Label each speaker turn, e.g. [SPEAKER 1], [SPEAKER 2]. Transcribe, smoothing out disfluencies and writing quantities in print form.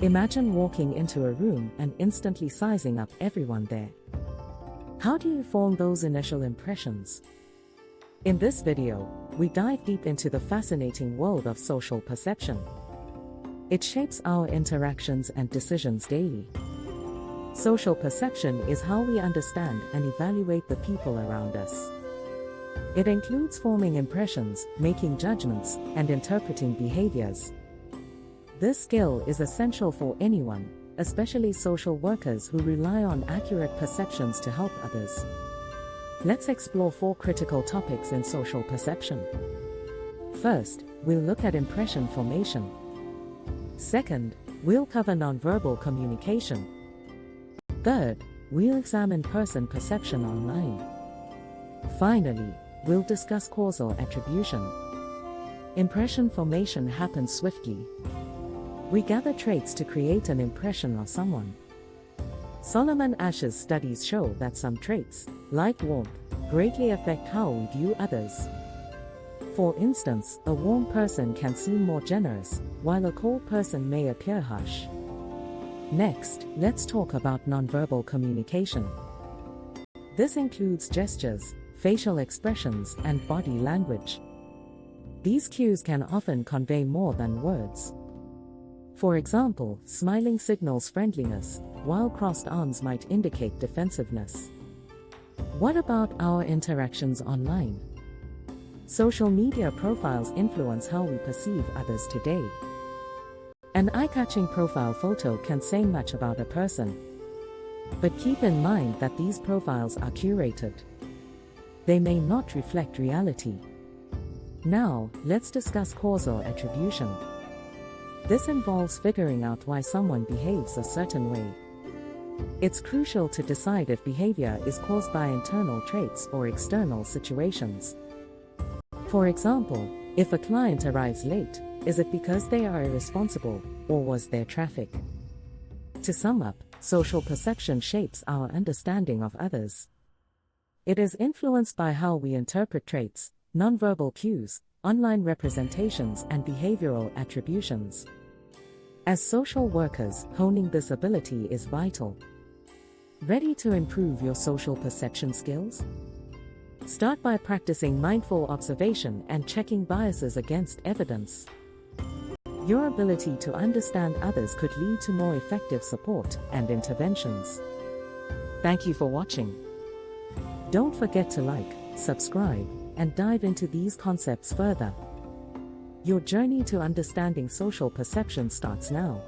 [SPEAKER 1] Imagine walking into a room and instantly sizing up everyone there. How do you form those initial impressions? In this video, we dive deep into the fascinating world of social perception. It shapes our interactions and decisions daily. Social perception is how we understand and evaluate the people around us. It includes forming impressions, making judgments, and interpreting behaviors. This skill is essential for anyone, especially social workers who rely on accurate perceptions to help others. Let's explore 4 critical topics in social perception. First, we'll look at impression formation. Second, we'll cover nonverbal communication. Third, we'll examine person perception online. Finally, we'll discuss causal attribution. Impression formation happens swiftly. We gather traits to create an impression of someone. Solomon Asch's studies show that some traits, like warmth, greatly affect how we view others. For instance, a warm person can seem more generous, while a cold person may appear harsh. Next, let's talk about nonverbal communication. This includes gestures, facial expressions, and body language. These cues can often convey more than words. For example, smiling signals friendliness, while crossed arms might indicate defensiveness. What about our interactions online? Social media profiles influence how we perceive others today. An eye-catching profile photo can say much about a person. But keep in mind that these profiles are curated. They may not reflect reality. Now, let's discuss causal attribution. This involves figuring out why someone behaves a certain way. It's crucial to decide if behavior is caused by internal traits or external situations. For example, if a client arrives late, is it because they are irresponsible, or was there traffic? To sum up, social perception shapes our understanding of others. It is influenced by how we interpret traits, nonverbal cues, online representations, and behavioral attributions. As social workers, honing this ability is vital. Ready to improve your social perception skills? Start by practicing mindful observation and checking biases against evidence. Your ability to understand others could lead to more effective support and interventions. Thank you for watching. Don't forget to like, subscribe, and dive into these concepts further. Your journey to understanding social perception starts now.